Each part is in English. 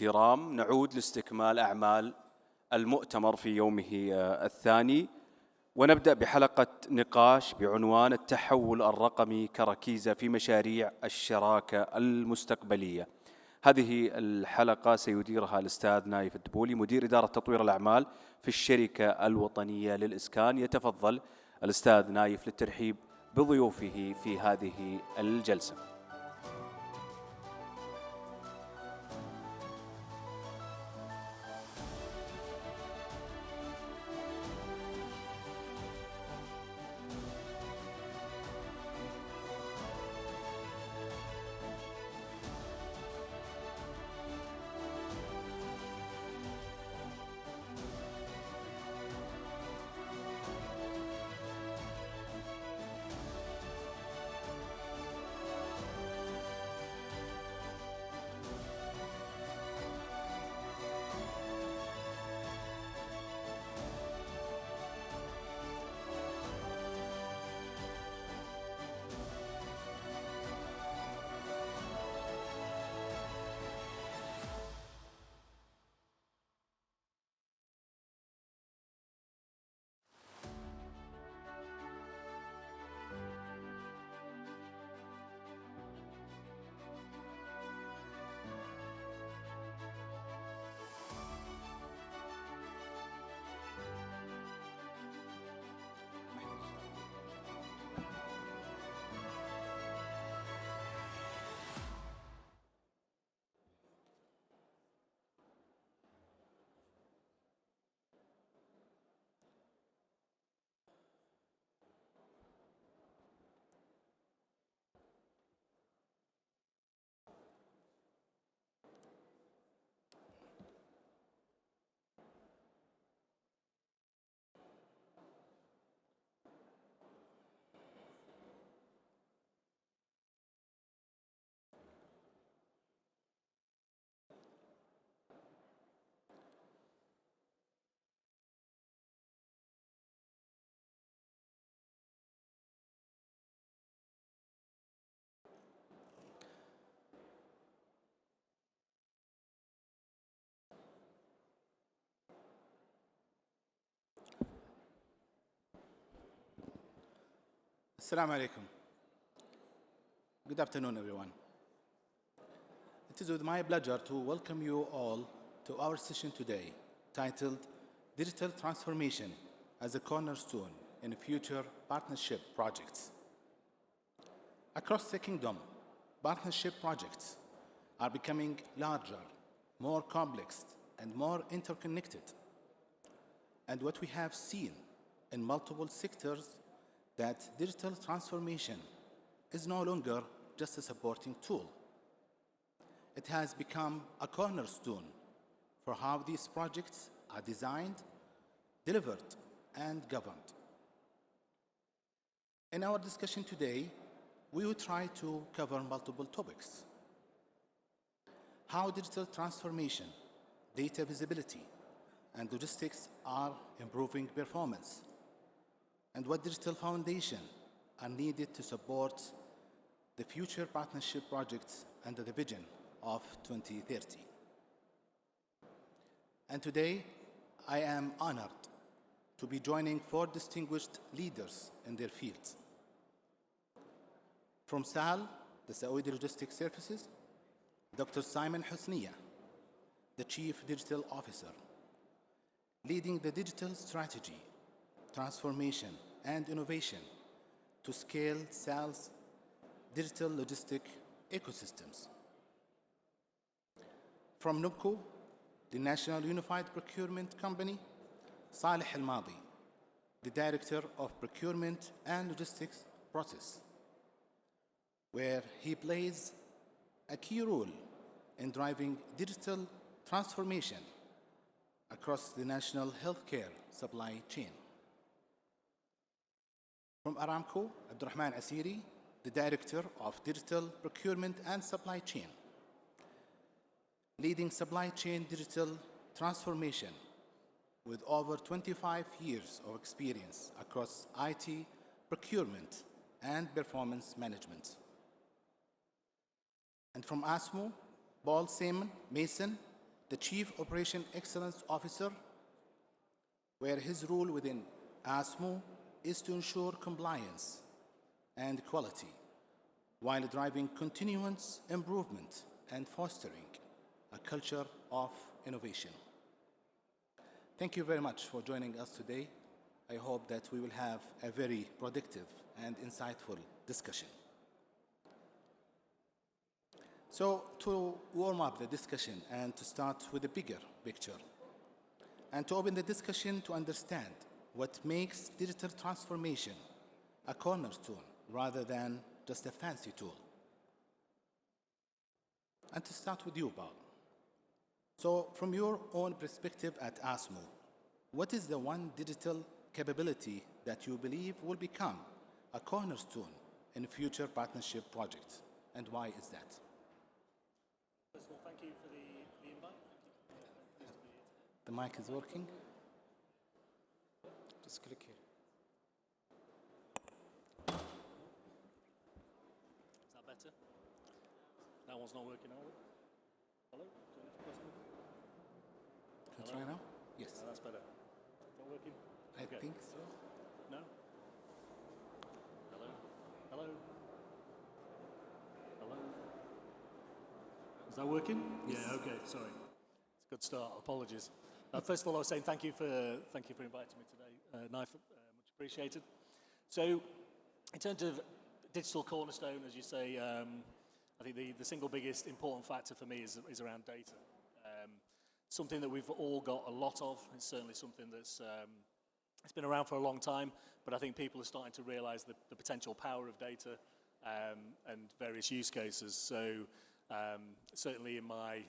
الكرام، نعود لاستكمال أعمال المؤتمر في يومه الثاني، ونبدأ بحلقة نقاش بعنوان التحول الرقمي كركيزة في مشاريع الشراكة المستقبلية. هذه الحلقة سيديرها الأستاذ نايف الدبولي، مدير إدارة تطوير الأعمال في الشركة الوطنية للإسكان. يتفضل الأستاذ نايف للترحيب بضيوفه في هذه الجلسة. Assalamu alaikum. Good afternoon, everyone. It is with my pleasure to welcome you all to our session today, titled Digital Transformation as a Cornerstone in Future Partnership Projects. Across the kingdom, partnership projects are becoming larger, more complex, and more interconnected. And what we have seen in multiple sectors that digital transformation is no longer just a supporting tool. It has become a cornerstone for how these projects are designed, delivered, and governed. In our discussion today, we will try to cover multiple topics: how digital transformation, data visibility, and logistics are improving performance, and what digital foundations are needed to support the future partnership projects under the vision of 2030. And today, I am honored to be joining 4 distinguished leaders in their fields. From SAL, the Saudi Logistics Services, Dr. Simon Husniya, the Chief Digital Officer, leading the digital strategy, transformation, and innovation to scale SAL's digital logistic ecosystems. From NUBCO, the National Unified Procurement Company, Salih al-Maضي, the Director of Procurement and Logistics Process, where he plays a key role in driving digital transformation across the national healthcare supply chain. From Aramco, Abdurrahman Asiri, the Director of Digital Procurement and Supply Chain, leading supply chain digital transformation with over 25 years of experience across IT, procurement, and performance management. And from Asmو, Paul Mason, the Chief Operation Excellence Officer, where his role within Asmو is to ensure compliance and quality while driving continuous improvement and fostering a culture of innovation. Thank you very much for joining us today. I hope that we will have a very productive and insightful discussion. So, to warm up the discussion and to start with the bigger picture, and to open the discussion to understand what makes digital transformation a cornerstone rather than just a fancy tool. And to start with you, Bob. So, from your own perspective at Asmو, what is the one digital capability that you believe will become a cornerstone in future partnership projects, and why is that? First of all, thank you for the invite. The mic is working. Just click here. Is that better? That one's not working, are we? Hello? Do you want to press it? Can you try now? Yes. No, that's better. Not working? I Okay. think so. No? Hello? Hello? Hello? Is that working? Yes. Yeah, okay, sorry. It's a good start, apologies. First of all, I was saying thank you for inviting me today. Much appreciated. So, in terms of digital cornerstone, as you say, I think the single biggest important factor for me is around data. Something that we've all got a lot of. It's certainly something that's it's been around for a long time, but I think people are starting to realise the potential power of data and various use cases. So certainly in my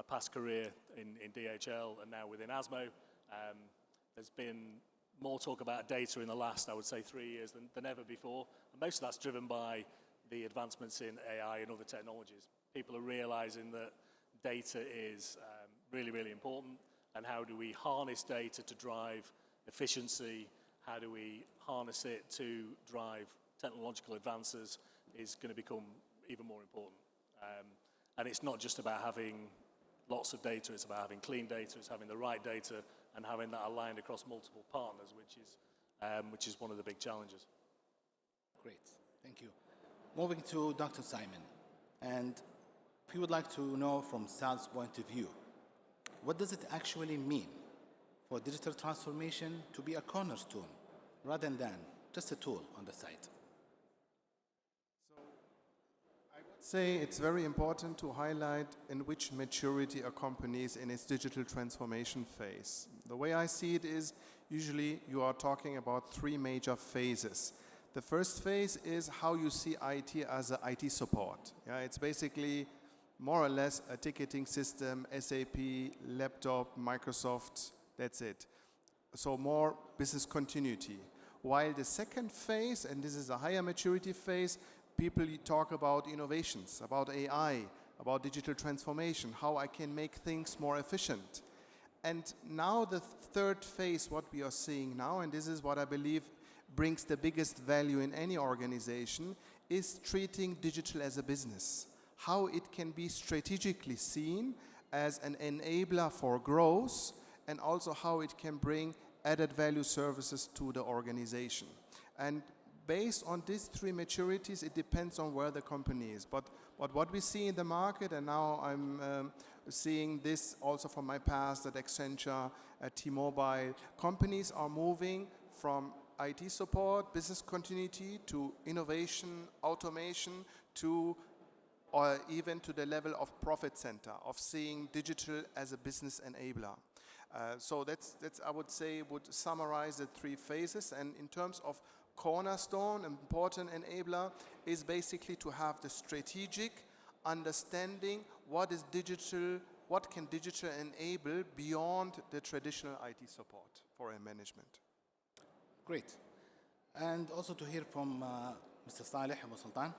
past career in DHL and now within Asmo, there's been more talk about data in the last, I would say, 3 years than ever before. And most of that's driven by the advancements in AI and other technologies. People are realising that data is really, really important, and how do we harness data to drive efficiency, how do we harness it to drive technological advances is going to become even more important. And it's not just about having lots of data, it's about having clean data, it's having the right data and having that aligned across multiple partners, which is one of the big challenges. Great, thank you. Moving to Dr. Simon, and if you would like to know from Sal's point of view, what does it actually mean for digital transformation to be a cornerstone rather than just a tool on the side? I would say it's very important to highlight in which maturity a company is in its digital transformation phase. The way I see it is usually you are talking about 3 major phases. The first phase is how you see IT as an IT support. Yeah, it's basically more or less a ticketing system, SAP, laptop, Microsoft, that's it. So more business continuity. While the second phase, and this is a higher maturity phase, people talk about innovations, about AI, about digital transformation, how I can make things more efficient. And now the third phase, what we are seeing now, and this is what I believe brings the biggest value in any organization, is treating digital as a business. How it can be strategically seen as an enabler for growth, and also how it can bring added value services to the organization. And based on these 3 maturities, it depends on where the company is. But what we see in the market, and now I'm seeing this also from my past at Accenture, at T-Mobile, companies are moving from IT support, business continuity, to innovation, automation, to or even to the level of profit center, of seeing digital as a business enabler. So that's I would say, would summarize the 3 phases. And in terms of cornerstone, important enabler is basically to have the strategic understanding what is digital, what can digital enable beyond the traditional IT support for a management. Great. And also to hear from Mr. Salih Abu Sultan.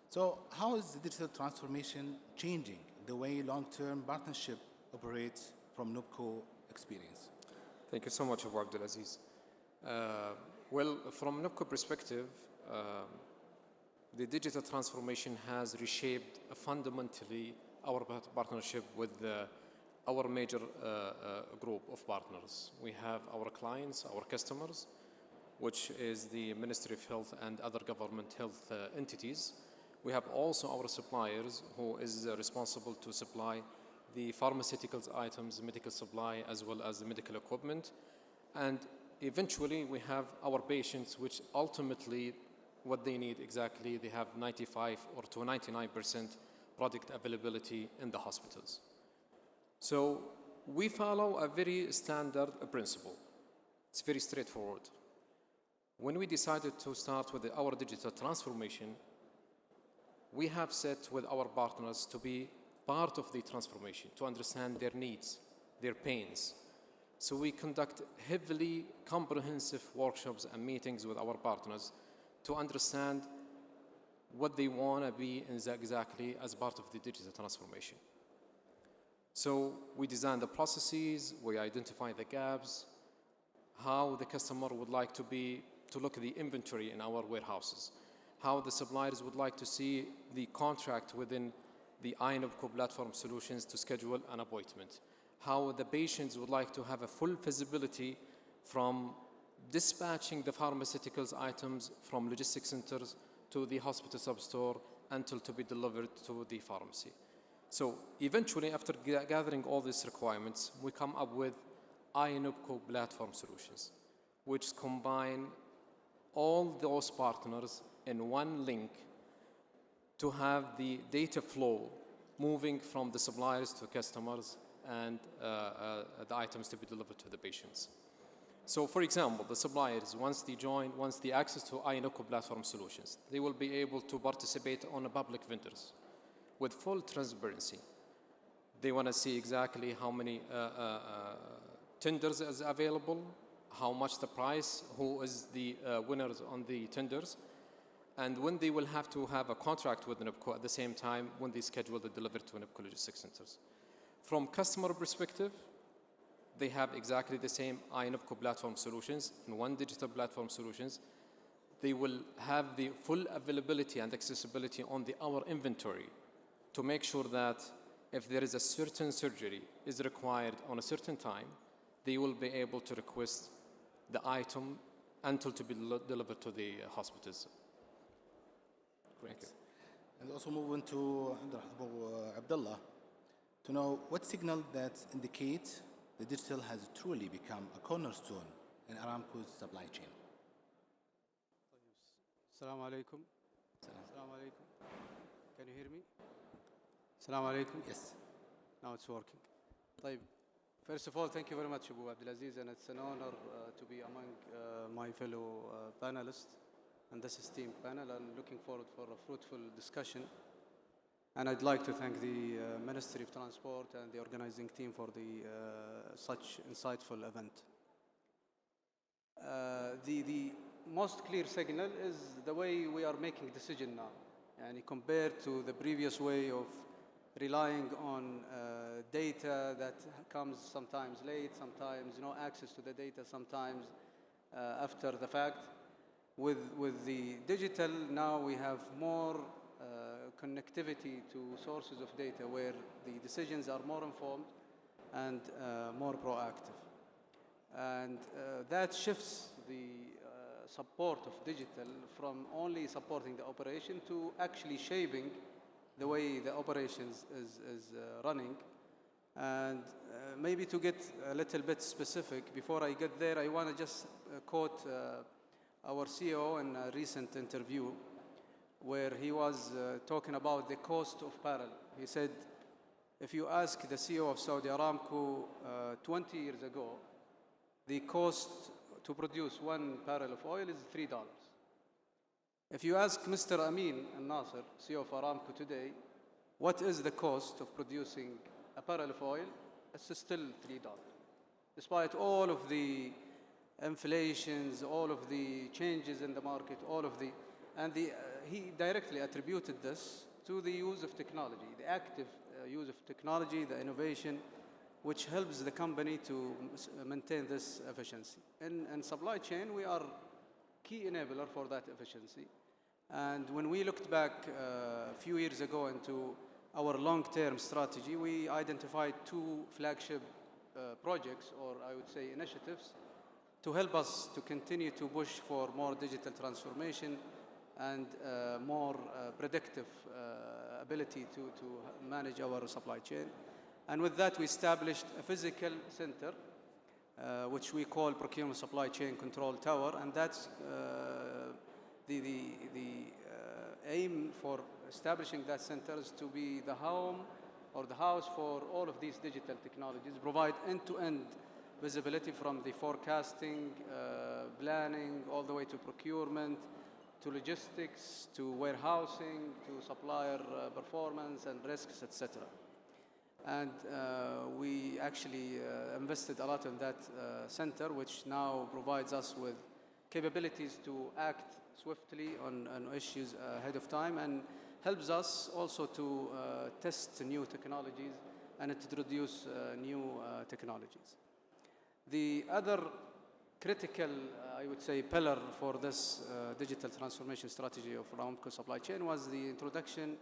So how is the digital transformation changing the way long-term partnership operates from NUPCO experience? Thank you so much, Abu Abdulaziz. Well, from NUPCO perspective, the digital transformation has reshaped fundamentally our partnership with the our major group of partners. We have our clients, our customers, which is the Ministry of Health and other government health entities. We have also our suppliers, who is responsible to supply the pharmaceuticals items, medical supply, as well as the medical equipment. And eventually we have our patients, which ultimately what they need exactly, they have 95 or to 99% product availability in the hospitals. So we follow a very standard principle. It's very straightforward. When we decided to start with our digital transformation, we have set with our partners to be part of the transformation, to understand their needs, their pains. So we conduct heavily comprehensive workshops and meetings with our partners to understand what they want to be exactly as part of the digital transformation. So we design the processes, we identify the gaps, how the customer would like to look at the inventory in our warehouses, how the suppliers would like to see the contract within the INOPCO platform solutions to schedule an appointment, how the patients would like to have a full visibility from dispatching the pharmaceuticals items from logistics centers to the hospital substore until to be delivered to the pharmacy. So eventually, after gathering all these requirements, we come up with INOPCO platform solutions, which combine all those partners in one link to have the data flow moving from the suppliers to customers and the items to be delivered to the patients. So for example, the suppliers, once they access to INOPCO platform solutions, they will be able to participate on a public vendors with full transparency. They want to see exactly how many tenders is available, how much the price, who is the winners on the tenders, and when they will have to have a contract with NIPCO at the same time when they schedule the delivery to NIPCO logistics centers. From customer perspective, they have exactly the same INOPCO platform solutions in one digital platform solutions. They will have the full availability and accessibility on our inventory to make sure that if there is a certain surgery is required on a certain time, they will be able to request the item until to be delivered to the hospitals. Great. And also moving to Abdullah, to know what signal that indicate the digital has truly become a cornerstone in Aramco's supply chain. Assalamu alaikum. Assalamu alaikum. Can you hear me? Assalamu alaikum. Yes. Now it's working. طيب. First of all, thank you very much, Abu Abdulaziz, and it's an honor to be among my fellow panelists and this esteemed panel. I'm looking forward for a fruitful discussion. And I'd like to thank the Ministry of Transport and the organizing team for the such insightful event. The most clear signal is the way we are making decision now, and compared to the previous way of relying on data that comes sometimes late, sometimes no access to the data, sometimes after the fact. With the digital now we have more connectivity to sources of data where the decisions are more informed and more proactive. And that shifts the support of digital from only supporting the operation to actually shaping the way the operations is running. And maybe to get a little bit specific, before I get there, I want to just quote our CEO in a recent interview where he was talking about the cost of barrel. He said, if you ask the CEO of Saudi Aramco 20 years ago, the cost to produce 1 barrel of oil is $3. If you ask Mr. Amin al-Nasser, CEO of Aramco today, what is the cost of producing a barrel of oil, it's still $3. Despite all of the inflations, all of the changes in the market, he directly attributed this to the use of technology, the active use of technology, the innovation, which helps the company to maintain this efficiency. In supply chain, we are key enabler for that efficiency. And when we looked back a few years ago into our long-term strategy, we identified two flagship projects, or I would say initiatives, to help us to continue to push for more digital transformation and more predictive ability to manage our supply chain. And with that, we established a physical center, which we call Procurement Supply Chain Control Tower, and that's the aim for establishing that center is to be the home or the house for all of these digital technologies, provide end-to-end visibility from the forecasting, planning, all the way to procurement, to logistics, to warehousing, to supplier performance and risks, etc. And we actually invested a lot in that center, which now provides us with capabilities to act swiftly on issues ahead of time, and helps us also to test new technologies and introduce new technologies. The other critical, I would say, pillar for this digital transformation strategy of Aramco supply chain was the introduction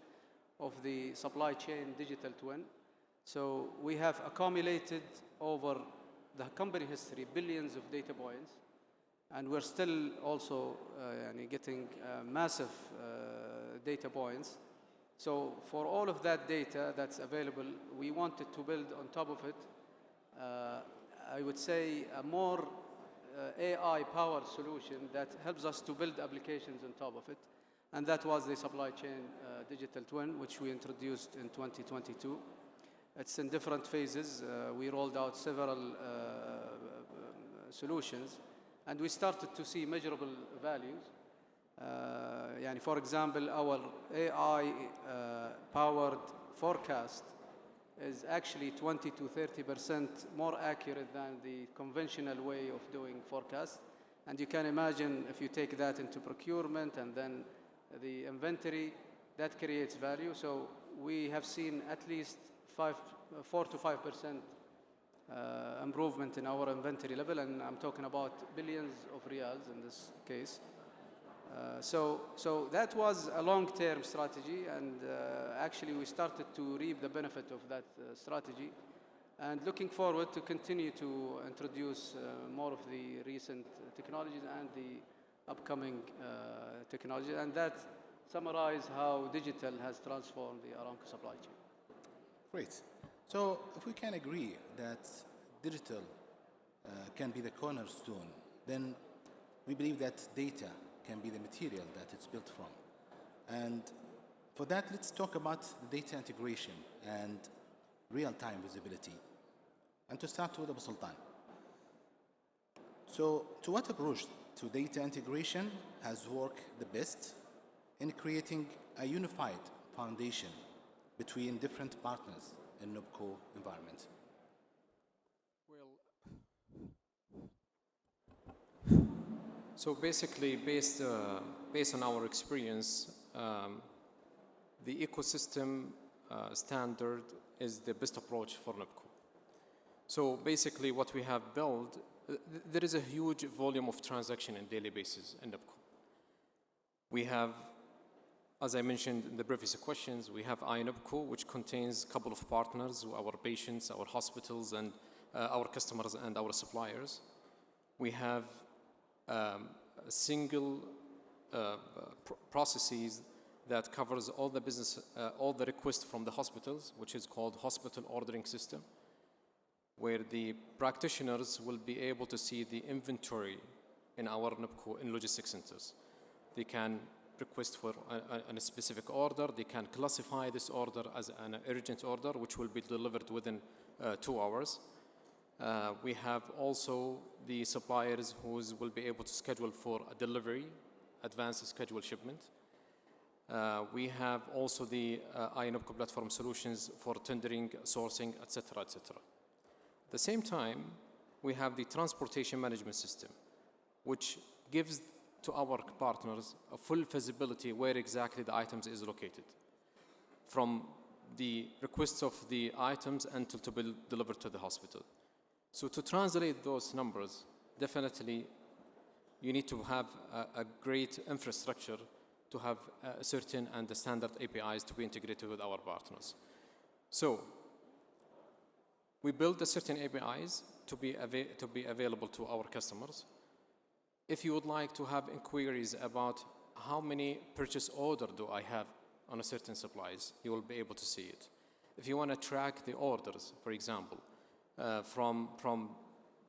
of the supply chain digital twin. So we have accumulated over the company history billions of data points, and we're still also getting massive data points. So for all of that data that's available, we wanted to build on top of it, I would say, a more AI-powered solution that helps us to build applications on top of it. And that was the supply chain digital twin, which we introduced in 2022. It's in different phases. We rolled out several solutions, and we started to see measurable values. For example, our AI-powered forecast is actually 20 to 30% more accurate than the conventional way of doing forecasts. And you can imagine if you take that into procurement and then the inventory, that creates value. So we have seen at least 4 to 5% improvement in our inventory level, and I'm talking about billions of riyals in this case. So that was a long-term strategy, and actually we started to reap the benefit of that strategy, and looking forward to continue to introduce more of the recent technologies and the upcoming technologies, and that summarize how digital has transformed the Aramco supply chain. Great. So if we can agree that digital can be the cornerstone, then we believe that data can be the material that it's built from. And for that, let's talk about the data integration and real-time visibility. And to start with Abu Sultan. So to what approach to data integration has worked the best in creating a unified foundation between different partners in NUBCO environment? So basically, based on our experience, the ecosystem standard is the best approach for NUBCO. So basically, what we have built, there is a huge volume of transaction on daily basis in NUBCO. We have, as I mentioned in the previous questions, we have iNUBCO, which contains a couple of partners, our patients, our hospitals, and our customers and our suppliers. We have a single processes that covers all the business, all the requests from the hospitals, which is called hospital ordering system, where the practitioners will be able to see the inventory in our NUBCO in logistics centers. They can request for a specific order. They can classify this order as an urgent order, which will be delivered within 2 hours. We have also the suppliers who will be able to schedule for a delivery, advanced schedule shipment. We have also the iNUBCO platform solutions for tendering, sourcing, etc., etc. At the same time, we have the transportation management system, which gives to our partners a full visibility where exactly the items is located, from the requests of the items until to be delivered to the hospital. So to translate those numbers, definitely you need to have a great infrastructure to have certain and the standard APIs to be integrated with our partners. So we build the certain APIs to be available to our customers. If you would like to have inquiries about how many purchase order do I have on a certain supplies, you will be able to see it. If you want to track the orders, for example, from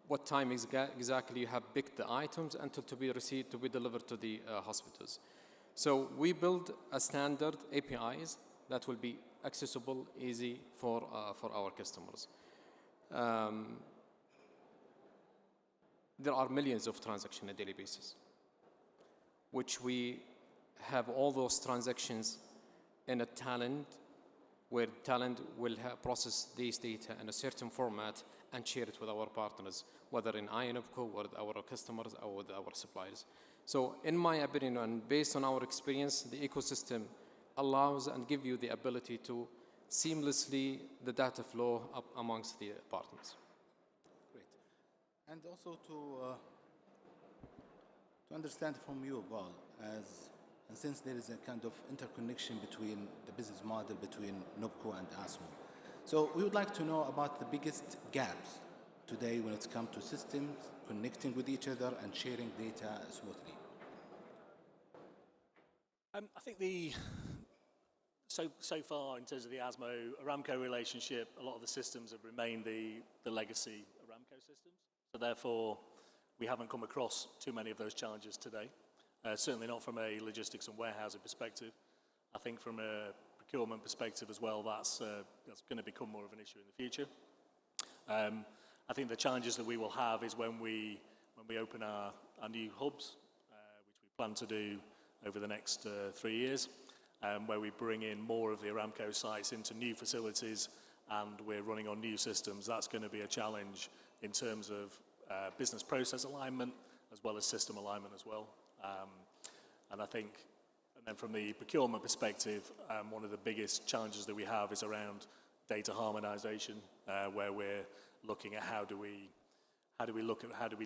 what time exactly you have picked the items until to be received, to be delivered to the hospitals. So we build a standard APIs that will be accessible, easy for our customers. There are millions of transactions on a daily basis, which we have all those transactions in a talent, where talent will process these data in a certain format and share it with our partners, whether in INOPCO, with our customers, or with our suppliers. So in my opinion, and based on our experience, the ecosystem allows and gives you the ability to seamlessly the data flow up amongst the partners. Great. And also to understand from you, Paul, and since there is a kind of interconnection between the business model between NOPCO and Asmo, so we would like to know about the biggest gaps today when it comes to systems connecting with each other and sharing data smoothly. I think so far in terms of the Asmo-Aramco relationship, a lot of the systems have remained the legacy Aramco systems. So therefore, we haven't come across too many of those challenges today. Certainly not from a logistics and warehousing perspective. I think from a procurement perspective as well, that's going to become more of an issue in the future. I think the challenges that we will have is when we open our new hubs, which we plan to do over the next 3 years, where we bring in more of the Aramco sites into new facilities and we're running on new systems. That's going to be a challenge in terms of business process alignment as well as system alignment as well. And I think, and then from the procurement perspective, one of the biggest challenges that we have is around data harmonization, where we're looking at how do we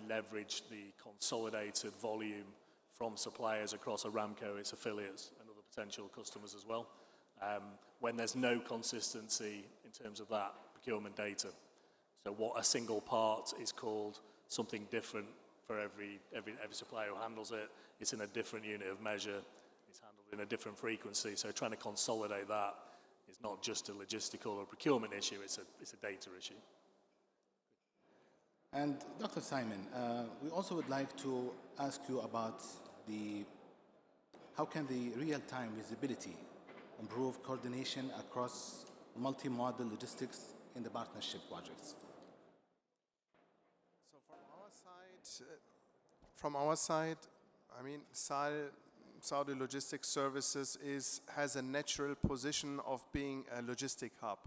leverage the consolidated volume from suppliers across Aramco, its affiliates, and other potential customers as well, when there's no consistency in terms of that procurement data. So what a single part is called something different for every supplier who handles it. It's in a different unit of measure. It's handled in a different frequency. So trying to consolidate that is not just a logistical or procurement issue, it's a data issue. And Dr. Simon, we also would like to ask you about how can the real-time visibility improve coordination across multi-model logistics in the partnership projects? So from our side, I mean, Saudi Logistics Services has a natural position of being a logistic hub.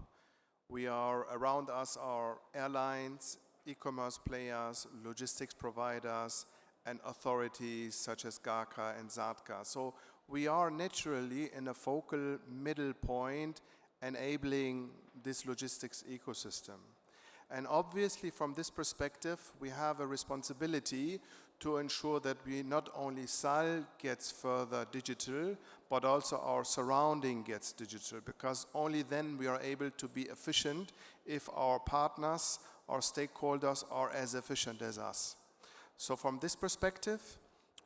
We are around us are airlines, e-commerce players, logistics providers, and authorities such as GACA and ZATCA. So we are naturally in a focal middle point enabling this logistics ecosystem. And obviously from this perspective, we have a responsibility to ensure that we not only SAL gets further digital, but also our surrounding gets digital, because only then we are able to be efficient if our partners, our stakeholders are as efficient as us. So from this perspective,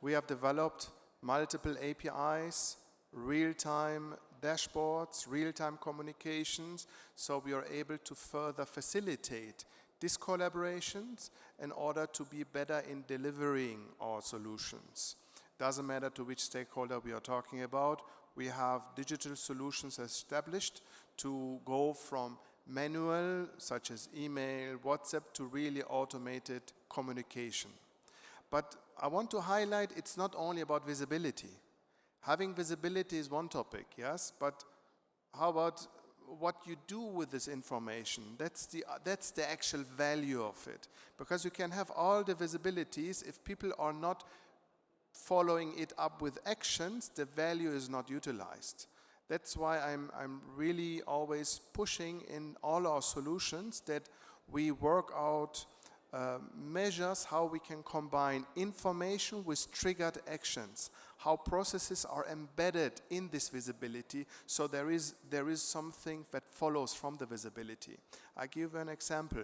we have developed multiple APIs, real-time dashboards, real-time communications, so we are able to further facilitate these collaborations in order to be better in delivering our solutions. Doesn't matter to which stakeholder we are talking about, we have digital solutions established to go from manual, such as email, WhatsApp, to really automated communication. But I want to highlight it's not only about visibility. Having visibility is one topic, yes, but how about what you do with this information? That's the actual value of it. Because you can have all the visibilities, if people are not following it up with actions, the value is not utilized. That's why I'm really always pushing in all our solutions that we work out measures how we can combine information with triggered actions, how processes are embedded in this visibility, so there is something that follows from the visibility. I give an example.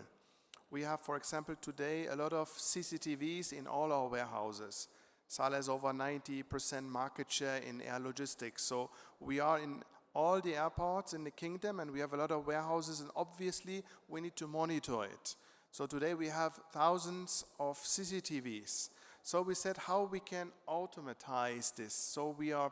We have, for example, today a lot of CCTVs in all our warehouses. Saleh has over 90% market share in air logistics. So we are in all the airports in the kingdom, and we have a lot of warehouses, and obviously we need to monitor it. So today we have thousands of CCTVs. So we said how we can automatize this. So we have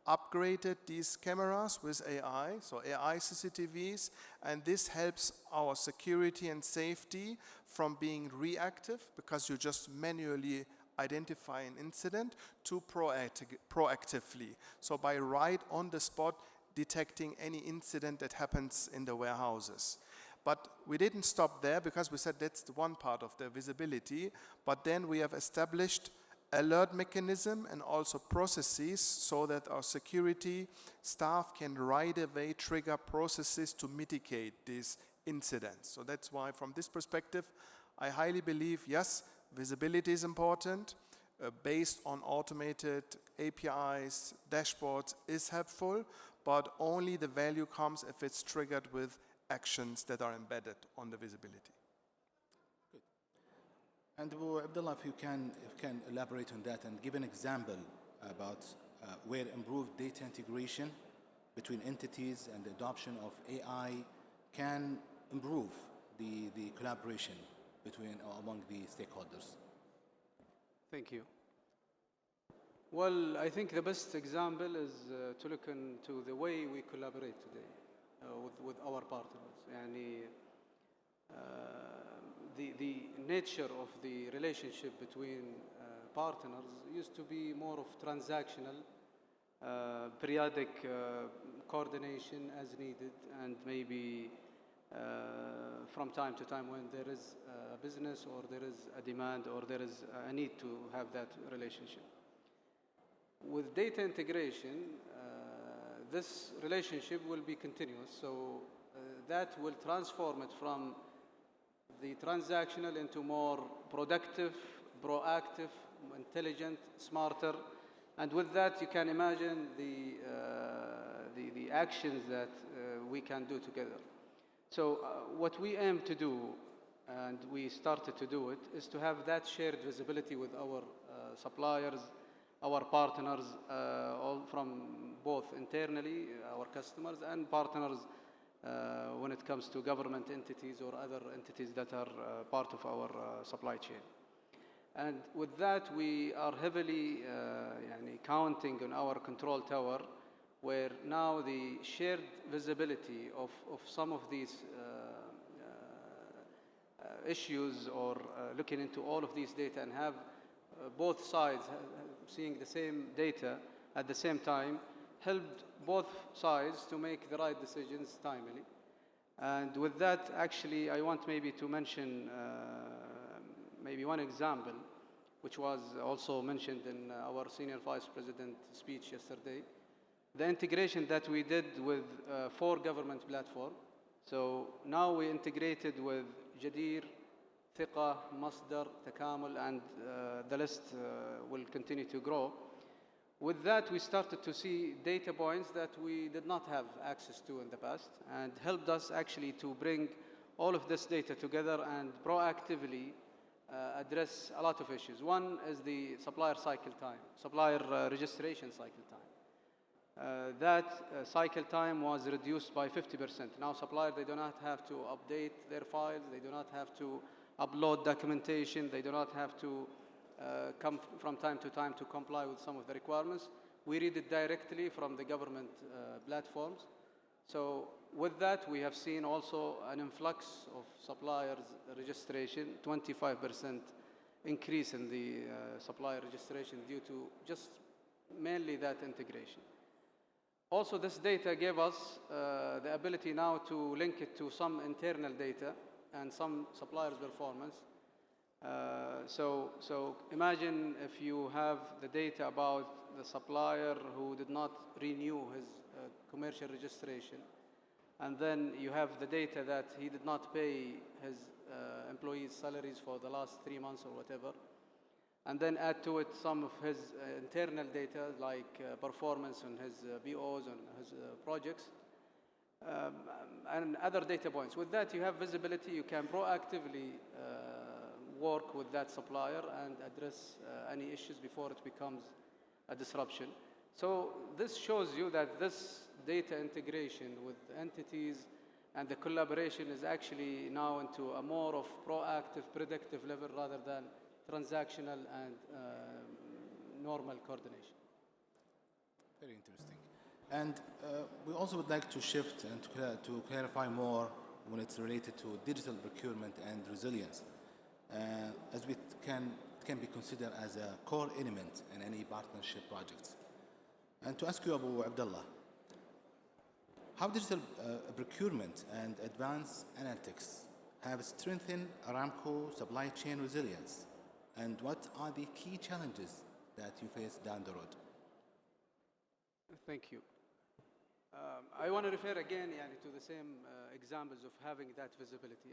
upgraded these cameras with AI, so AI CCTVs, and this helps our security and safety from being reactive, because you just manually identify an incident, to proactively. So by right on the spot detecting any incident that happens in the warehouses. But we didn't stop there, because we said that's the one part of the visibility, but then we have established alert mechanism and also processes so that our security staff can right away trigger processes to mitigate these incidents. So that's why from this perspective, I highly believe, yes, visibility is important, based on automated APIs, dashboards is helpful, but only the value comes if it's triggered with actions that are embedded on the visibility. Good. And Abdullah, if you can elaborate on that and give an example about where improved data integration between entities and the adoption of AI can improve the collaboration between or among the stakeholders. Thank you. Well, I think the best example is to look into the way we collaborate today with our partners. Yani, the nature of the relationship between partners used to be more of transactional, periodic coordination as needed, and maybe from time to time when there is a business or there is a demand or there is a need to have that relationship. With data integration, this relationship will be continuous, so that will transform it from the transactional into more productive, proactive, intelligent, smarter, and with that you can imagine the actions that we can do together. So what we aim to do, and we started to do it, is to have that shared visibility with our suppliers, our partners, all from both internally, our customers, and partners when it comes to government entities or other entities that are part of our supply chain. And with that, we are heavily counting on our control tower, where now the shared visibility of some of these issues, or looking into all of these data and have both sides seeing the same data at the same time, helped both sides to make the right decisions timely. And with that, actually, I want maybe to mention maybe one example, which was also mentioned in our Senior Vice President speech yesterday. The integration that we did with 4 government platforms. So now we integrated with Jadir, Thiqa, Masdar, Takamul, and the list will continue to grow. With that, we started to see data points that we did not have access to in the past, and helped us actually to bring all of this data together and proactively address a lot of issues. One is the supplier cycle time, supplier registration cycle time. That cycle time was reduced by 50%. Now suppliers, they do not have to update their files, they do not have to upload documentation, they do not have to come from time to comply with some of the requirements. We read it directly from the government platforms. So with that, we have seen also an influx of suppliers registration, 25% increase in the supplier registration due to just mainly that integration. Also, this data gave us the ability now to link it to some internal data and some suppliers' performance. So imagine if you have the data about the supplier who did not renew his commercial registration, and then you have the data that he did not pay his employees' salaries for the last 3 months or whatever, and then add to it some of his internal data like performance on his BOs, on his projects, and other data points. With that, you have visibility. You can proactively work with that supplier and address any issues before it becomes a disruption. So this shows you that this data integration with entities and the collaboration is actually now into a more of proactive, predictive level rather than transactional and normal coordination. Very interesting. And we also would like to shift and to clarify more when it's related to digital procurement and resilience, as it can be considered as a core element in any partnership projects. And to ask you, Abu Abdullah, how digital procurement and advanced analytics have strengthened Aramco supply chain resilience, and what are the key challenges that you face down the road? Thank you. I want to refer again to the same examples of having that visibility.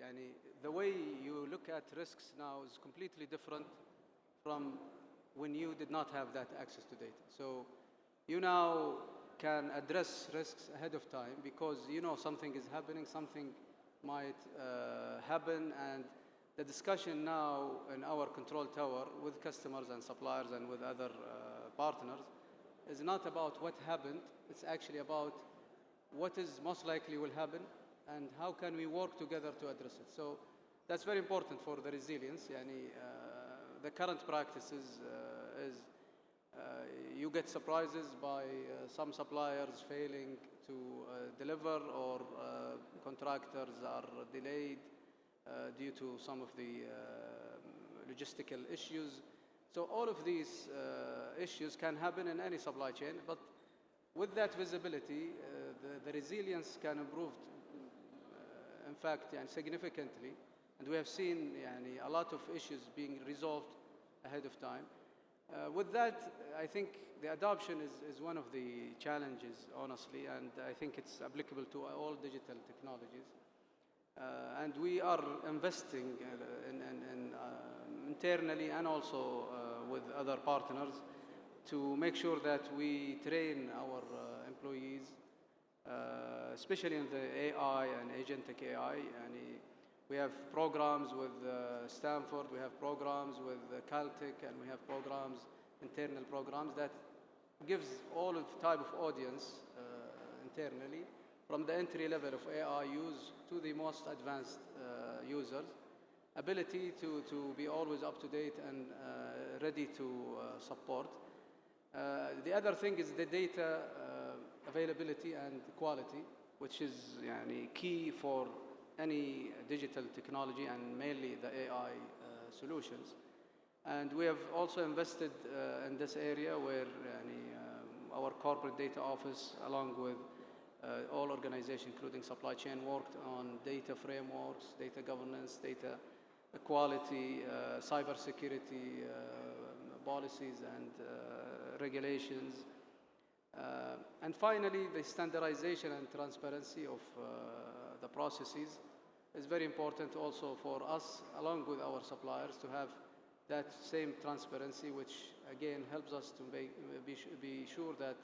The way you look at risks now is completely different from when you did not have that access to data. So you now can address risks ahead of time because you know something is happening, something might happen, and the discussion now in our control tower with customers and suppliers and with other partners is not about what happened, it's actually about what is most likely will happen and how can we work together to address it. So that's very important for the resilience. The current practices is you get surprises by some suppliers failing to deliver, or contractors are delayed due to some of the logistical issues. So all of these issues can happen in any supply chain, but with that visibility, the resilience can improve, in fact, significantly. And we have seen a lot of issues being resolved ahead of time. With that, I think the adoption is one of the challenges, honestly, and I think it's applicable to all digital technologies. And we are investing internally and also with other partners to make sure that we train our employees, especially in the AI and agentic AI. And we have programs with Stanford, we have programs with Caltech, and we have programs, internal programs that gives all of type of audience internally, from the entry level of AI use to the most advanced users, ability to be always up to date and ready to support. The other thing is the data availability and quality, which is key for any digital technology and mainly the AI solutions. And we have also invested in this area where our corporate data office, along with all organizations, including supply chain, worked on data frameworks, data governance, data quality, cybersecurity policies and regulations. And finally, the standardization and transparency of the processes is very important also for us, along with our suppliers, to have that same transparency, which again helps us to be sure that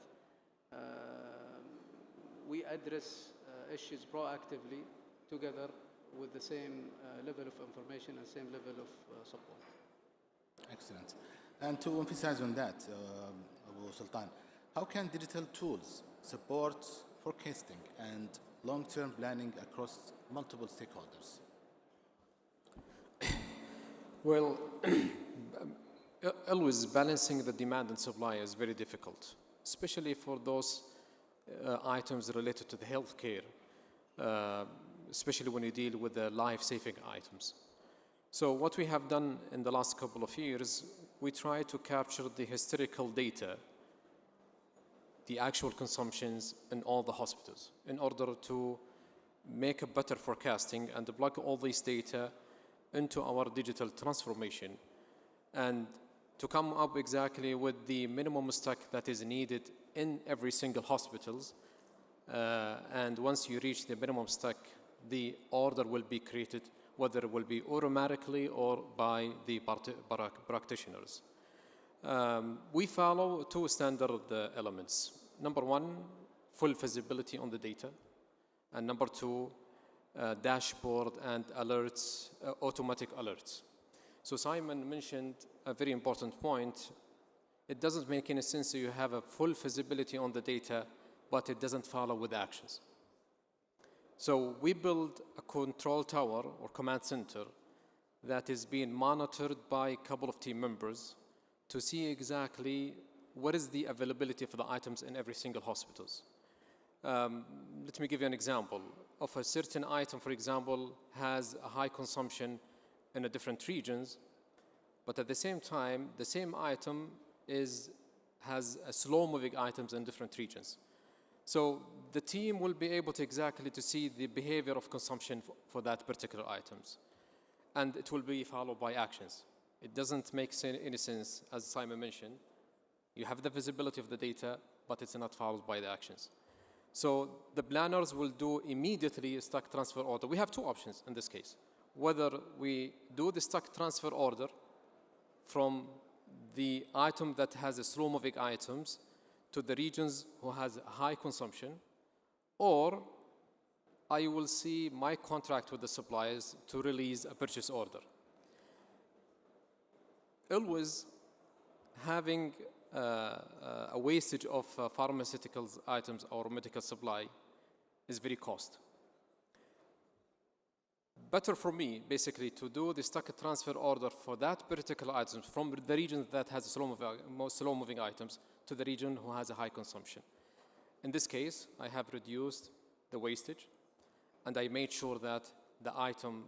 we address issues proactively together with the same level of information and same level of support. Excellent. And to emphasize on that, Abu Sultan, how can digital tools support forecasting and long-term planning across multiple stakeholders? Well, always balancing the demand and supply is very difficult, especially for those items related to the healthcare, especially when you deal with the life-saving items. So what we have done in the last couple of years, we try to capture the historical data, the actual consumptions in all the hospitals, in order to make a better forecasting and to plug all this data into our digital transformation and to come up exactly with the minimum stock that is needed in every single hospitals. And once you reach the minimum stock, the order will be created whether it will be automatically or by the practitioners. We follow two standard elements. Number one, full visibility on the data. And number two, dashboard and alerts, automatic alerts. So Simon mentioned a very important point. It doesn't make any sense that you have a full visibility on the data, but it doesn't follow with actions. So we build a control tower or command center that is being monitored by a couple of team members to see exactly what is the availability of the items in every single hospitals. Let me give you an example of a certain item, for example, has a high consumption in a different regions, but at the same time, the same item has a slow-moving items in different regions. So the team will be able to exactly to see the behavior of consumption for that particular items. And it will be followed by actions. It doesn't make any sense, as Simon mentioned. You have the visibility of the data, but it's not followed by the actions. So the planners will do immediately a stock transfer order. We have two options in this case. Whether we do the stock transfer order from the item that has a slow-moving items to the regions who has high consumption, or I will see my contract with the suppliers to release a purchase order. Always having a wastage of pharmaceuticals items or medical supply is very cost. Better for me, basically, to do the stock transfer order for that particular item from the region that has slow-moving items to the region who has a high consumption. In this case, I have reduced the wastage, and I made sure that the item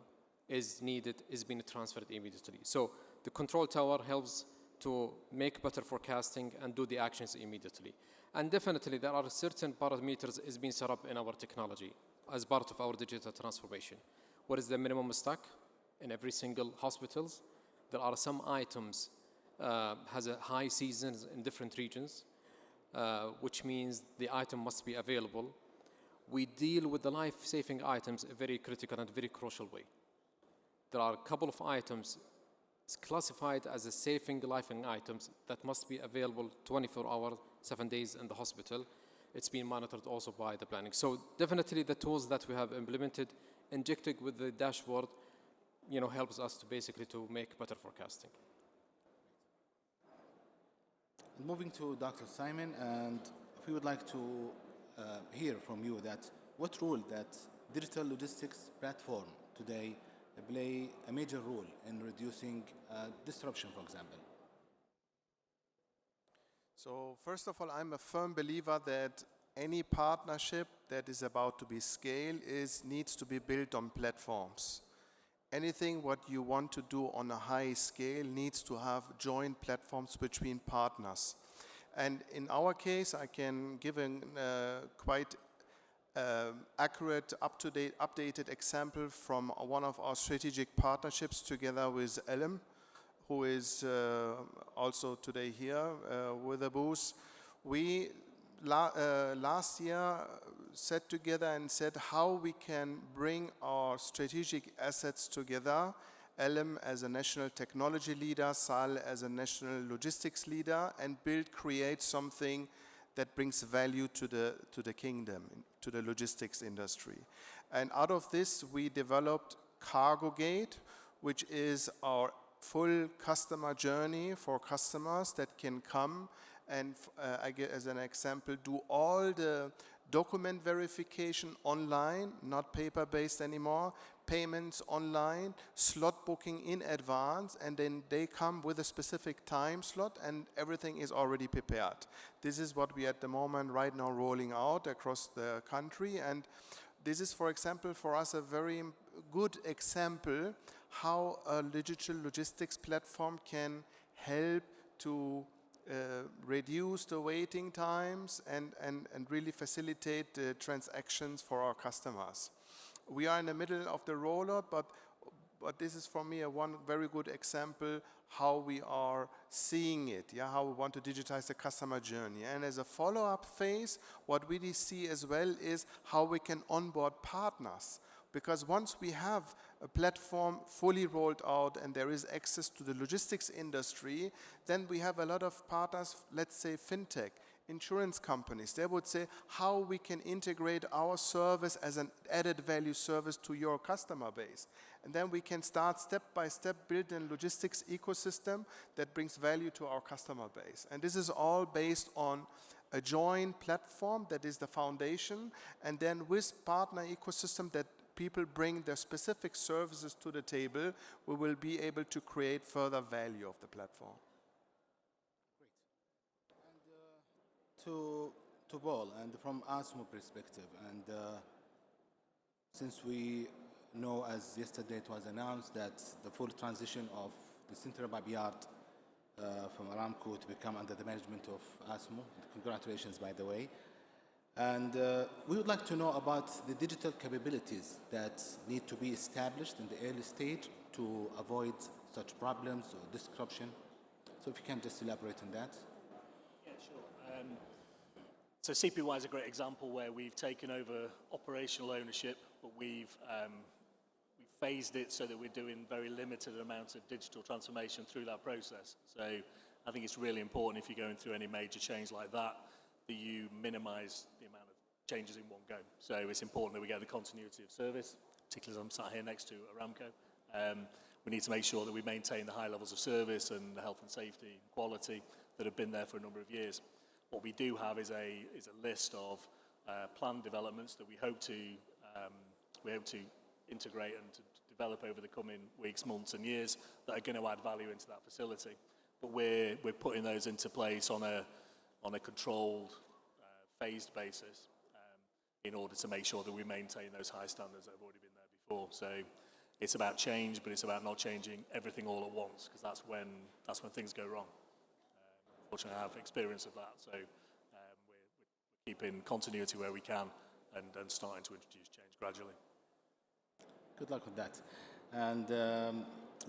is needed, is being transferred immediately. So the control tower helps to make better forecasting and do the actions immediately. And definitely there are certain parameters is being set up in our technology as part of our digital transformation. What is the minimum stock in every single hospitals? There are some items has a high seasons in different regions, which means the item must be available. We deal with the life-saving items in a very critical and very crucial way. There are a couple of items classified as a saving life-saving items that must be available 24 hours, 7 days in the hospital. It's been monitored also by the planning. So definitely the tools that we have implemented, injected with the dashboard, helps us to basically to make better forecasting. Moving to Dr. Simon, and we would like to hear from you that what role that digital logistics platform today play a major role in reducing disruption, for example. So first of all, I'm a firm believer that any partnership that is about to be scaled needs to be built on platforms. Anything what you want to do on a high scale needs to have joint platforms between partners. And in our case, I can give a quite accurate, up-to-date, updated example from one of our strategic partnerships together with Elm, who is also today here with a booth. We last year sat together and said how we can bring our strategic assets together. Elm as a national technology leader, Saleh as a national logistics leader, and create something that brings value to the kingdom, to the logistics industry. And out of this, we developed CargoGate, which is our full customer journey for customers that can come and, as an example, do all the document verification online, not paper-based anymore, payments online, slot booking in advance, and then they come with a specific time slot and everything is already prepared. This is what we at the moment right now rolling out across the country, and this is, for example, for us a very good example how a digital logistics platform can help to reduce the waiting times and really facilitate the transactions for our customers. We are in the middle of the rollout, but this is for me one very good example how we are seeing it, how we want to digitize the customer journey. And as a follow-up phase, what we see as well is how we can onboard partners Because once we have a platform fully rolled out and there is access to the logistics industry, then we have a lot of partners, let's say fintech, insurance companies. They would say how we can integrate our service as an added value service to your customer base. And then we can start step by step building a logistics ecosystem that brings value to our customer base. And this is all based on a joint platform that is the foundation, and then with partner ecosystem that people bring their specific services to the table, we will be able to create further value of the platform. To Paul, and from Asmo perspective, and since we know, as yesterday it was announced, that the full transition of the Central Yard from Aramco to become under the management of Asmo, congratulations by the way, and we would like to know about the digital capabilities that need to be established in the early stage to avoid such problems or disruption. So if you can just elaborate on that. Yeah, sure. So CPY is a great example where we've taken over operational ownership, but we've phased it so that we're doing very limited amounts of digital transformation through that process. So I think it's really important if you're going through any major change like that, that you minimize the amount of changes in one go. So it's important that we get the continuity of service, particularly as I'm sat here next to Aramco. We need to make sure that we maintain the high levels of service and the health and safety and quality that have been there for a number of years. What we do have is a list of planned developments that we hope to integrate and to develop over the coming weeks, months and years that are going to add value into that facility. But we're putting those into place on a controlled, phased basis in order to make sure that we maintain those high standards that have already been there before. So it's about change, but it's about not changing everything all at once, because that's when things go wrong. Unfortunately, I have experience of that, so we're keeping continuity where we can and starting to introduce change gradually. Good luck with that. And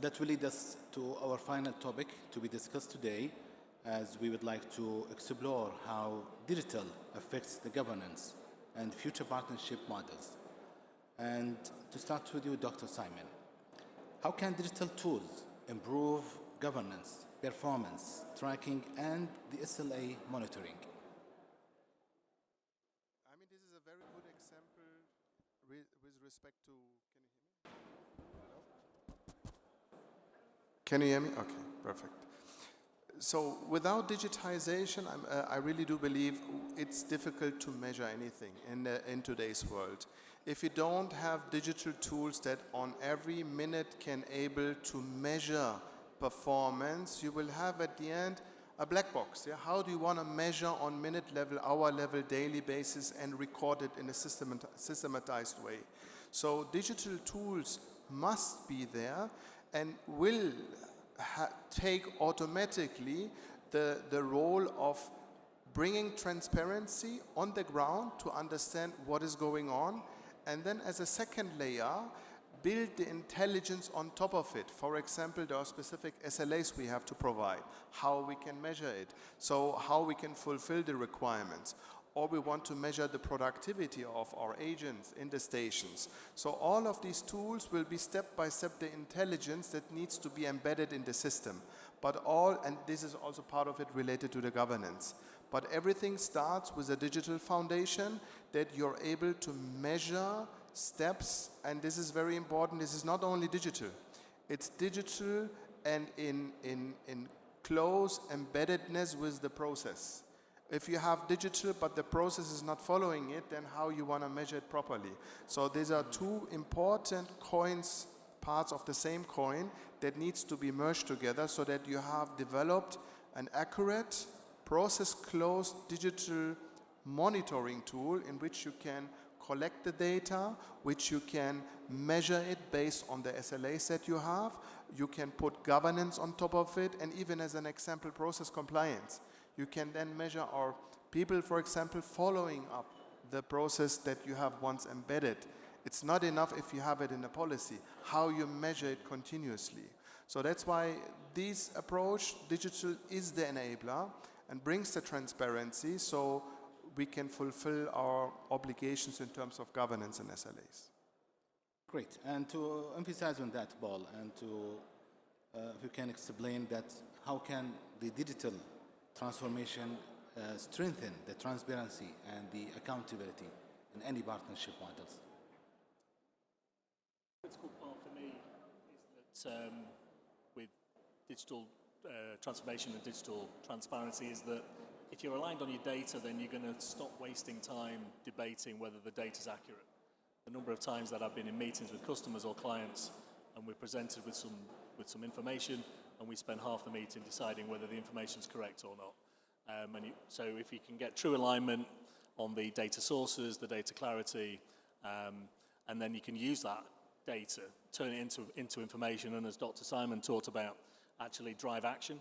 that will lead us to our final topic to be discussed today, as we would like to explore how digital affects the governance and future partnership models. And to start with you, Dr. Simon, how can digital tools improve governance, performance, tracking, and the SLA monitoring? I mean, this is a very good example with respect to, can you hear me? Okay, perfect. So without digitization, I really do believe it's difficult to measure anything in today's world. If you don't have digital tools that on every minute can able to measure performance, you will have at the end a black box. Yeah? How do you want to measure on minute level, hour level, daily basis and record it in a systematized way? So digital tools must be there and will take automatically the role of bringing transparency on the ground to understand what is going on, and then as a second layer, build the intelligence on top of it. For example, there are specific SLAs we have to provide, how we can measure it, so how we can fulfill the requirements. Or we want to measure the productivity of our agents in the stations. So all of these tools will be step by step the intelligence that needs to be embedded in the system. But and this is also part of it related to the governance. But everything starts with a digital foundation that you're able to measure steps, and this is very important. This is not only digital, it's digital and in close embeddedness with the process. If you have digital but the process is not following it, then how you want to measure it properly? So these are two important parts of the same coin that needs to be merged together so that you have developed an accurate, process-closed digital monitoring tool in which you can collect the data, which you can measure it based on the SLAs that you have. You can put governance on top of it, and even as an example, process compliance. You can then measure our people, for example, following up the process that you have once embedded. It's not enough if you have it in a policy, how you measure it continuously. So that's why this approach, digital, is the enabler and brings the transparency so we can fulfill our obligations in terms of governance and SLAs. Great. And to emphasize on that, Paul, and if you can explain that, how can the digital transformation strengthen the transparency and the accountability in any partnership models? The critical part for me is that with digital transformation and digital transparency is that if you're aligned on your data, then you're going to stop wasting time debating whether the data is accurate. The number of times that I've been in meetings with customers or clients and we're presented with some information and we spend half the meeting deciding whether the information is correct or not. So if you can get true alignment on the data sources, the data clarity, and then you can use that data, turn it into information, and as Dr. Simon talked about, actually drive action.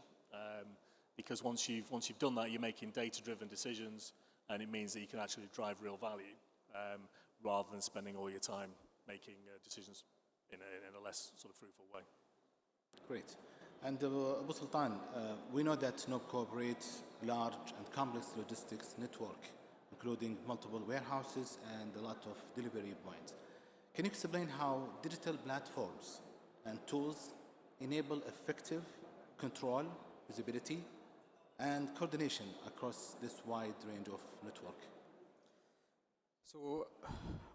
Because once you've done that, you're making data-driven decisions, and it means that you can actually drive real value, rather than spending all your time making decisions in a less sort of fruitful way. Great. And Abu Sultan, we know that NOC cooperates large and complex logistics network, including multiple warehouses and a lot of delivery points. Can you explain how digital platforms and tools enable effective control, visibility, and coordination across this wide range of network? So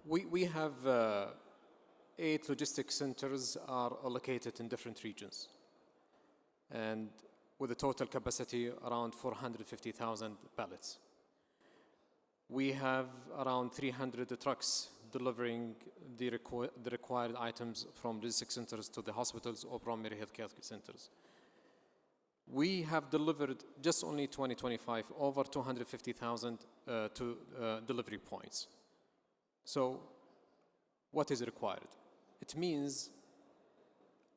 we have 8 logistics centers are allocated in different regions, and with a total capacity around 450,000 pallets. We have around 300 trucks delivering the required items from logistics centers to the hospitals or primary healthcare centers. We have delivered, just only 2025, over 250,000 delivery points. So what is required? It means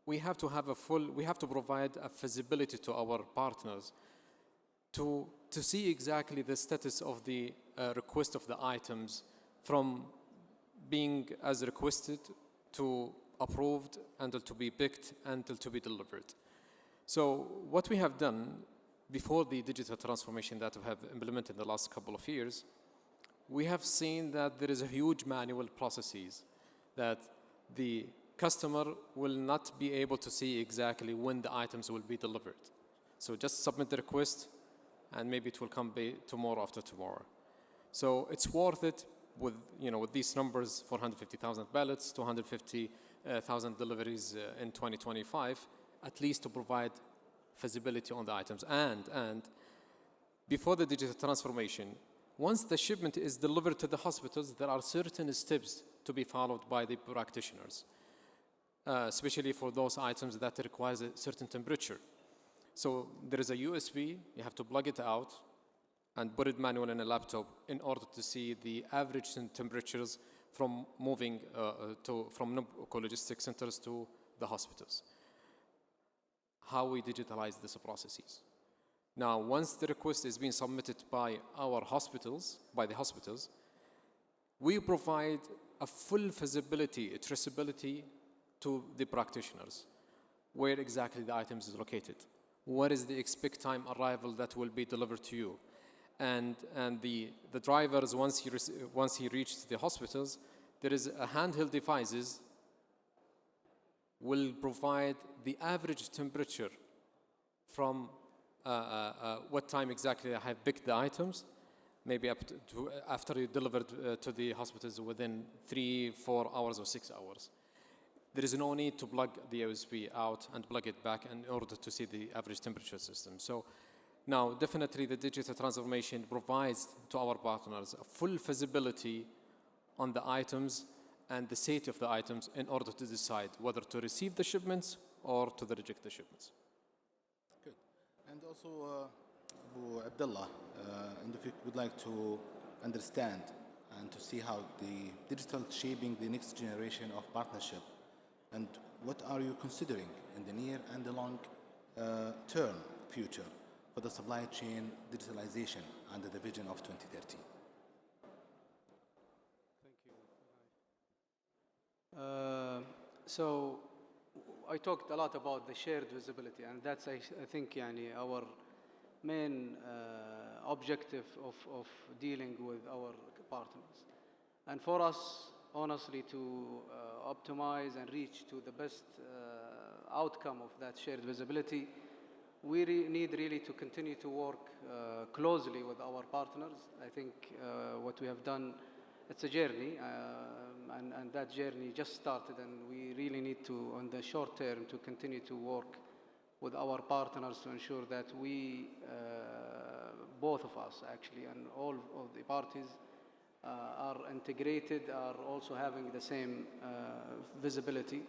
we have to provide a visibility to our partners to see exactly the status of the request of the items, from being as requested to approved until to be picked until to be delivered. So what we have done before the digital transformation that we have implemented in the last couple of years, we have seen that there is a huge manual processes that the customer will not be able to see exactly when the items will be delivered. So just submit the request and maybe it will come tomorrow after tomorrow. So it's worth it with these numbers, 450,000 pallets, 250,000 deliveries in 2025, at least to provide visibility on the items. And before the digital transformation, once the shipment is delivered to the hospitals, there are certain steps to be followed by the practitioners, especially for those items that require a certain temperature. So there is a USB, you have to plug it out and put it manually in a laptop in order to see the average temperatures from moving from logistics centers to the hospitals. How we digitalize these processes. Now, once the request is being submitted by the hospitals, we provide a full visibility, a traceability to the practitioners, where exactly the items is located, what is the expect time arrival that will be delivered to you, and the drivers, once he reaches the hospitals, there is a handheld devices will provide the average temperature from what time exactly I have picked the items, maybe up to after you delivered to the hospitals within 3-4 hours or 6 hours. There is no need to plug the USB out and plug it back in order to see the average temperature system. So now definitely the digital transformation provides to our partners a full visibility on the items and the state of the items in order to decide whether to receive the shipments or to reject the shipments. Good. And also, Abu Abdullah, and if you would like to understand and to see how the digital shaping the next generation of partnership, and what are you considering in the near and the long term future for the supply chain digitalization under the vision of 2030? So I talked a lot about the shared visibility, and that's, I think, our main objective of dealing with our partners. And for us, honestly to optimize and reach to the best outcome of that shared visibility, we need really to continue to work closely with our partners. I think what we have done, it's a journey, and that journey just started, and we really need to, on the short term, to continue to work with our partners to ensure that we, both of us actually, and all of the parties are integrated, are also having the same visibility.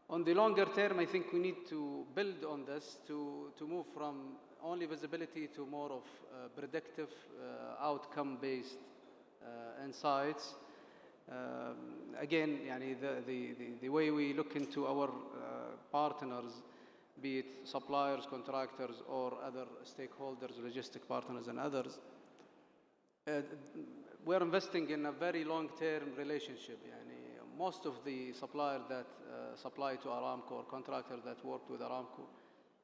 On the longer term, I think we need to build on this to move from only visibility to more of predictive, outcome-based insights. Again, the way we look into our partners, be it suppliers, contractors, or other stakeholders, logistic partners and others, we're investing in a very long-term relationship. Most of the suppliers that supply to Aramco or contractors that work with Aramco,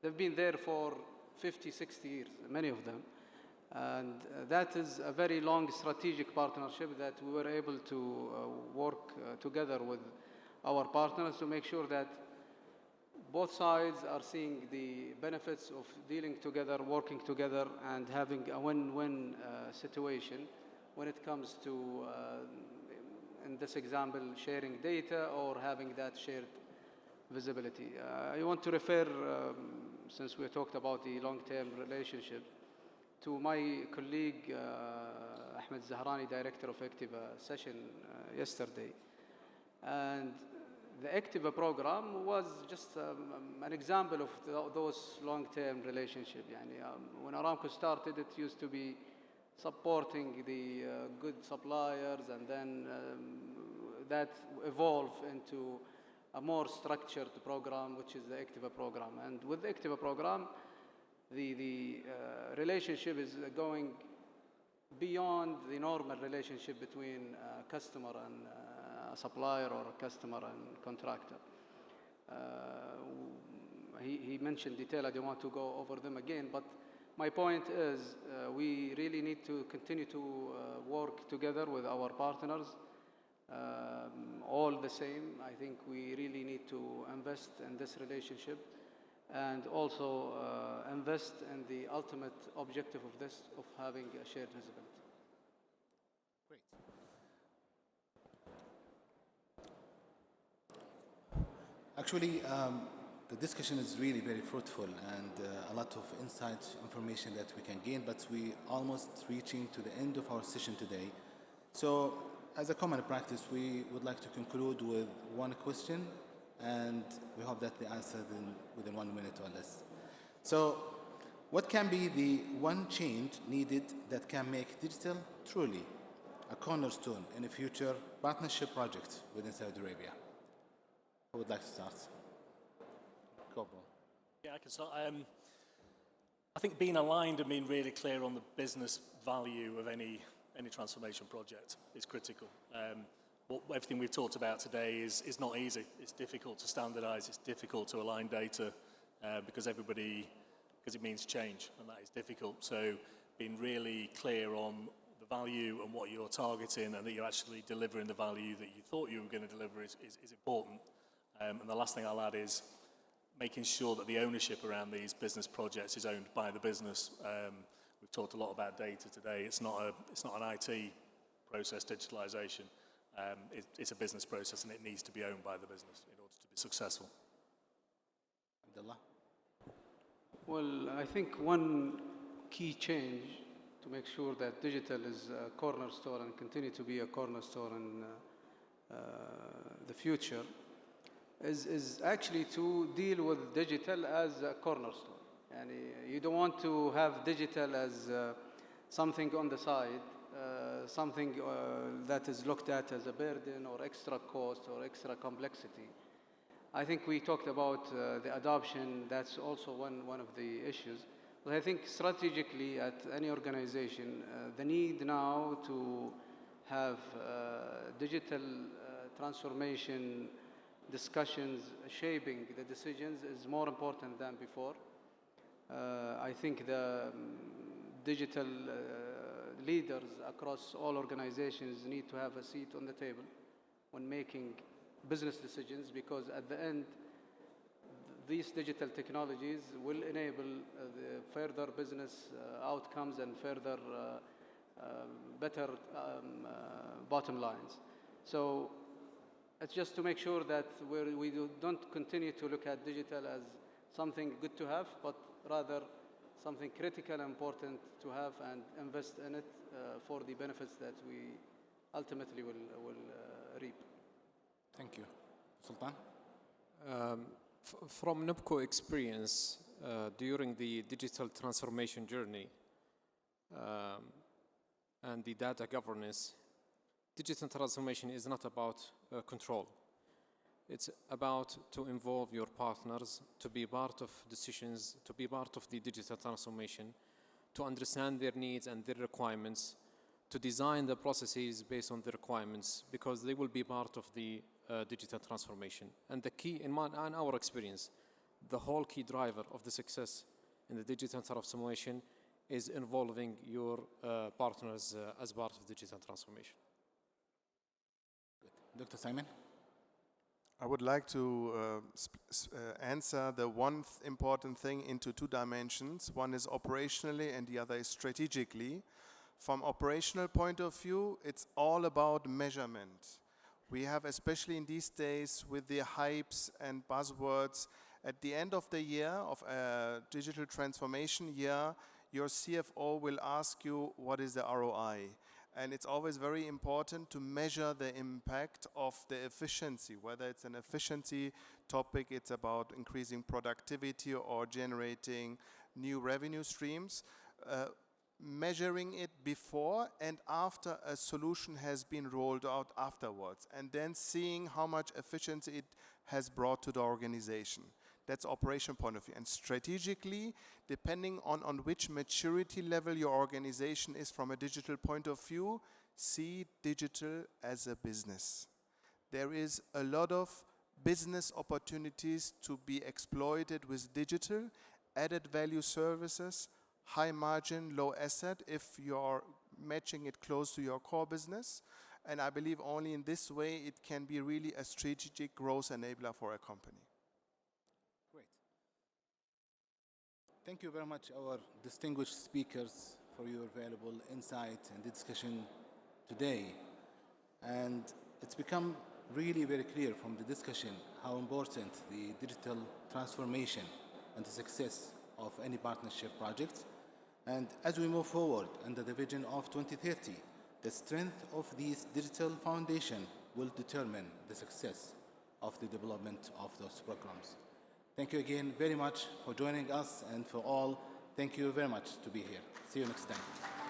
they've been there for 50, 60 years, many of them. And that is a very long strategic partnership that we were able to work together with our partners to make sure that both sides are seeing the benefits of dealing together, working together, and having a win-win situation when it comes to, in this example, sharing data or having that shared visibility. I want to refer, since we talked about the long-term relationship, to my colleague Ahmed Zahrani, Director of Activa, session yesterday. And the Activa program was just an example of those long-term relationships. When Aramco started, it used to be supporting the good suppliers, and then that evolved into a more structured program, which is the Activa program. And with the Activa program, the relationship is going beyond the normal relationship between a customer and a supplier, or a customer and contractor. He mentioned detail, I don't want to go over them again, but my point is we really need to continue to work together with our partners. All the same, I think we really need to invest in this relationship, and also invest in the ultimate objective of this, of having a shared visibility. Great. Actually, the discussion is really very fruitful, and a lot of insight information that we can gain, but we almost reaching to the end of our session today. So as a common practice, we would like to conclude with one question, and we hope that the answer within 1 minute or less. So what can be the one change needed that can make digital truly a cornerstone in a future partnership project within Saudi Arabia? Who would like to start? Go, bro. Yeah, I can start. I think being aligned and being really clear on the business value of any transformation project is critical. Everything we've talked about today is not easy. It's difficult to standardize, it's difficult to align data because it means change, and that is difficult. So being really clear on the value and what you're targeting, and that you're actually delivering the value that you thought you were going to deliver is important. And the last thing I'll add is making sure that the ownership around these business projects is owned by the business. We've talked a lot about data today. It's not an IT process, digitalization. It's a business process, and it needs to be owned by the business in order to be successful. Abdullah? Well, I think one key change to make sure that digital is a cornerstone and continue to be a cornerstone in the future is actually to deal with digital as a cornerstone. And you don't want to have digital as something on the side, something that is looked at as a burden or extra cost or extra complexity. I think we talked about the adoption. That's also one of the issues. But I think strategically at any organization, the need now to have digital transformation discussions shaping the decisions is more important than before. I think the digital leaders across all organizations need to have a seat on the table on making business decisions, because at the end, these digital technologies will enable the further business outcomes and further better bottom lines. So it's just to make sure that we don't continue to look at digital as something good to have, but rather something critical and important to have, and invest in it for the benefits that we ultimately will reap. Thank you. Sultan? From NUPCO experience during the digital transformation journey and the data governance, digital transformation is not about control. It's about to involve your partners, to be part of decisions, to be part of the digital transformation, to understand their needs and their requirements, to design the processes based on the requirements, because they will be part of the digital transformation. And the key, in our experience, the whole key driver of the success in the digital transformation is involving your partners as part of digital transformation. Dr. Simon? I would like to answer the one important thing into two dimensions. One is operationally and the other is strategically. From operational point of view, it's all about measurement. We have, especially in these days with the hypes and buzzwords, at the end of the year, of a digital transformation year, your CFO will ask you, what is the ROI? And it's always very important to measure the impact of the efficiency, whether it's an efficiency topic, it's about increasing productivity or generating new revenue streams. Measuring it before and after a solution has been rolled out afterwards, and then seeing how much efficiency it has brought to the organization. That's operation point of view. And strategically, depending on which maturity level your organization is from a digital point of view, see digital as a business. There is a lot of business opportunities to be exploited with digital, added value services, high margin, low asset, if you're matching it close to your core business. And I believe only in this way it can be really a strategic growth enabler for a company. Great. Thank you very much, our distinguished speakers, for your valuable insight and discussion today. And it's become really very clear from the discussion how important the digital transformation and the success of any partnership project. And as we move forward under the vision of 2030, the strength of this digital foundation will determine the success of the development of those programs. Thank you again very much for joining us, and for all, thank you very much to be here. See you next time.